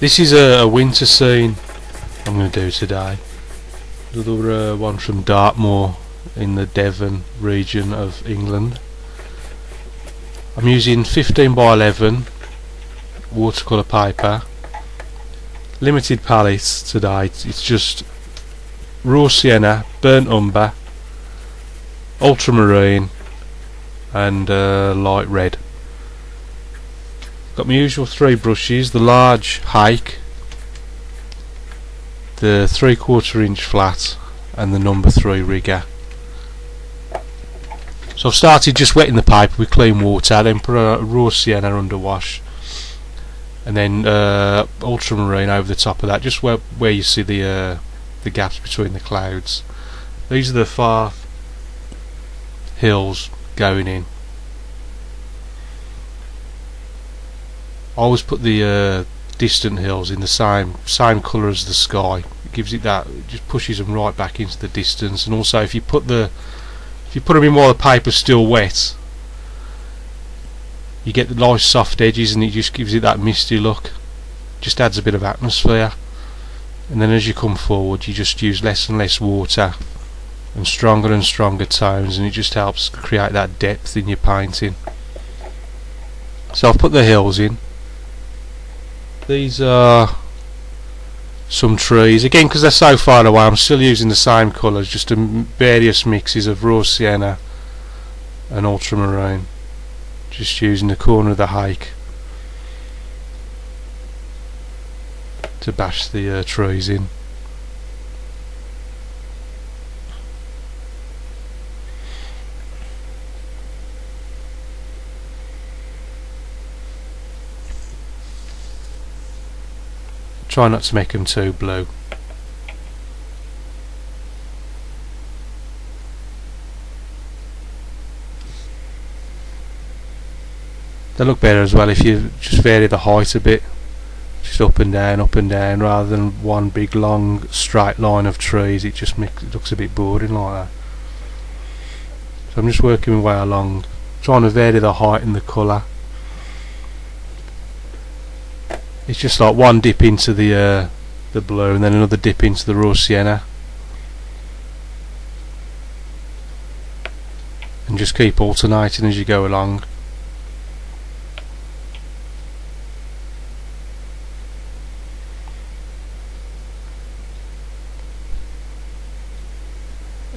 This is a winter scene I'm going to do today. Another one from Dartmoor in the Devon region of England. I'm using 15 by 11 watercolour paper. Limited palettes today. It's just Raw Sienna, Burnt Umber, Ultramarine and light red. Got my usual 3 brushes, the large hake, the 3/4 inch flat and the number 3 rigger. So I've started just wetting the paper with clean water, then put a Raw Sienna under wash and then Ultramarine over the top of that, just where you see the gaps between the clouds. These are the far hills going in. I always put the distant hills in the same colour as the sky. It gives it that, it just pushes them right back into the distance. And also if you put them in while the paper's still wet, you get the nice soft edges and it just gives it that misty look. Just adds a bit of atmosphere. And then as you come forward you just use less and less water and stronger tones, and it just helps create that depth in your painting. So I've put the hills in. These are some trees, again because they're so far away I'm still using the same colours, just various mixes of Raw Sienna and Ultramarine, just using the corner of the hake to bash the trees in. Try not to make them too blue. They look better as well if you just vary the height a bit, just up and down rather than one big long straight line of trees. It just looks a bit boring like that. So I'm just working my way along, trying to vary the height and the colour. It's just like one dip into the blue and then another dip into the Raw Sienna, and just keep alternating as you go along.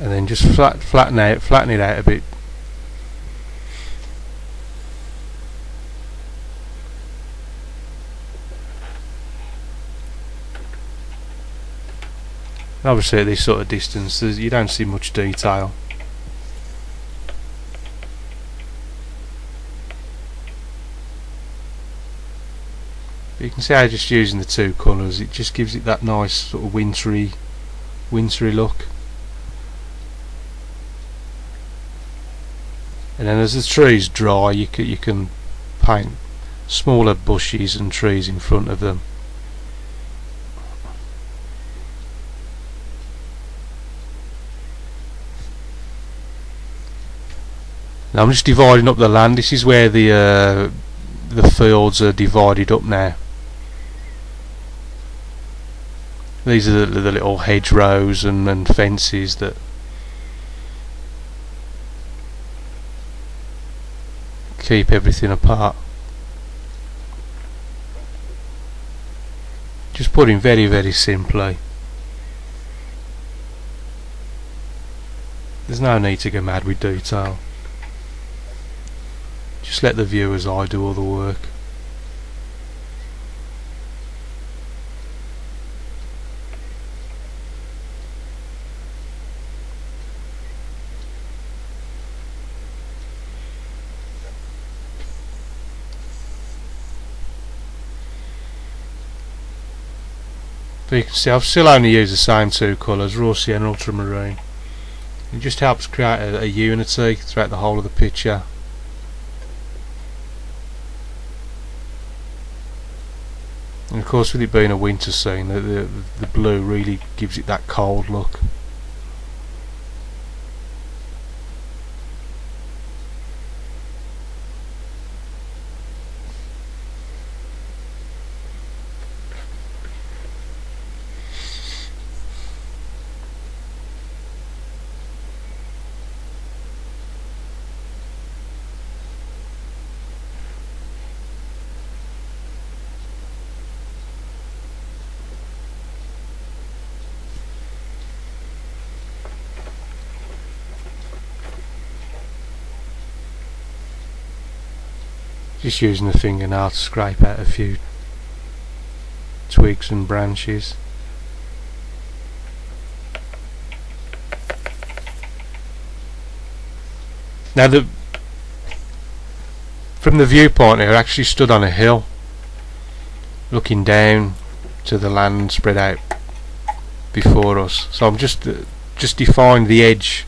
And then just flatten it out a bit. Obviously at this sort of distance you don't see much detail. But you can see how just using the 2 colours it just gives it that nice sort of wintry look. And then as the trees dry you can paint smaller bushes and trees in front of them. Now I'm just dividing up the land. This is where the fields are divided up now. These are the little hedgerows and fences that keep everything apart. Just putting very simply. There's no need to go mad with detail. Just let the viewer's eye do all the work. But you can see I've still only used the same 2 colours, Raw Sienna and Ultramarine. It just helps create a unity throughout the whole of the picture. And of course with it being a winter scene the blue really gives it that cold look. Just using the fingernail to scrape out a few twigs and branches. Now from the viewpoint here, I actually stood on a hill looking down to the land spread out before us, so I'm just defined the edge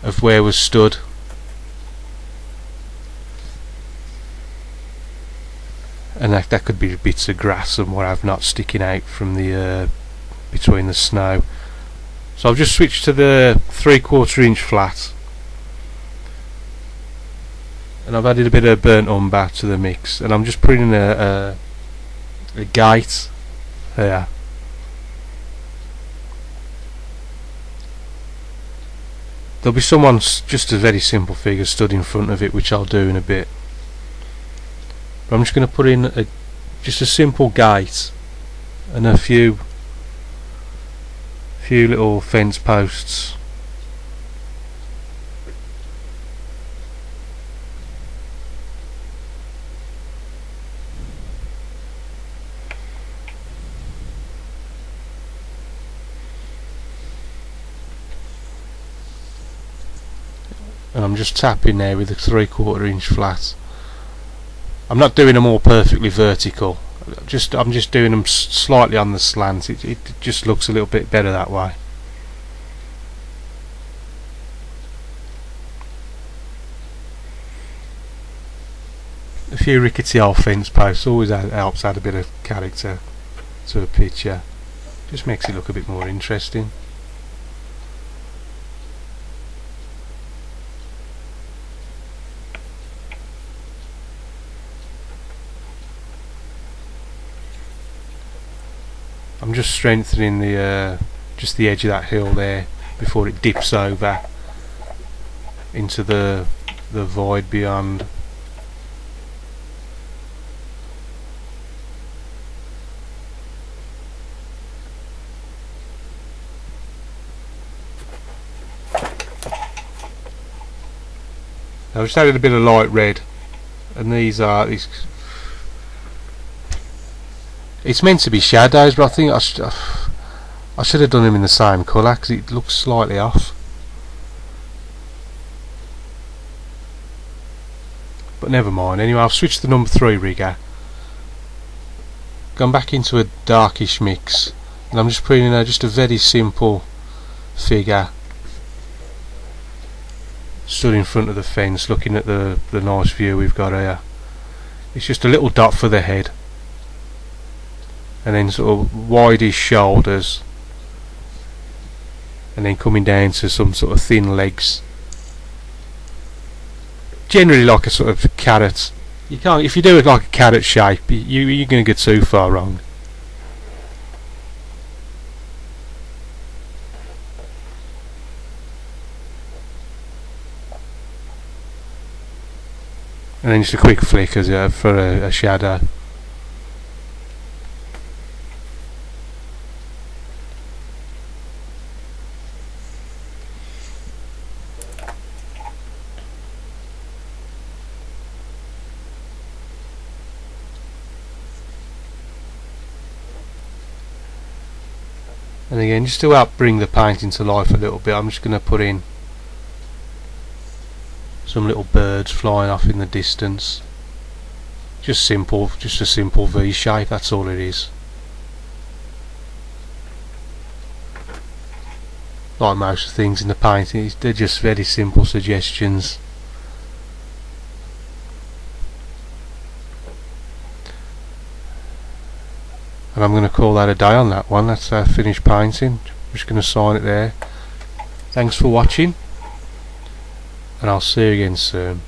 of where we stood. And that could be bits of grass and what I've not sticking out from the between the snow. So I've just switched to the 3/4 inch flat, and I've added a bit of burnt umber to the mix, and I'm just putting in a gate here. There'll be someone, just a very simple figure, stood in front of it, which I'll do in a bit. But I'm just going to put in just a simple gate and a few little fence posts. And I'm just tapping there with a 3/4 inch flat. I'm not doing them all perfectly vertical. I'm just doing them slightly on the slant. It just looks a little bit better that way. A few rickety old fence posts always helps add a bit of character to a picture. Just makes it look a bit more interesting. I'm just strengthening just the edge of that hill there before it dips over into the void beyond. I've just added a bit of light red, and these. It's meant to be shadows, but I think I should have done them in the same colour because it looks slightly off. But never mind. Anyway, I've switched to the number 3 rigger, gone back into a darkish mix, and I'm just putting in just a very simple figure stood in front of the fence looking at the nice view we've got here. It's just a little dot for the head, and then sort of wideish shoulders, and then coming down to some sort of thin legs, generally like a sort of carrot. You can't, if you do it like a carrot shape, you're going to get too far wrong. And then just a quick flick for a shadow. And again, just to help bring the painting to life a little bit, I'm just going to put in some little birds flying off in the distance. Just a simple V shape, that's all it is. Like most things in the painting, they're just very simple suggestions. And I'm going to call that a day on that one. That's finished painting. I'm just going to sign it there. Thanks for watching, and I'll see you again soon.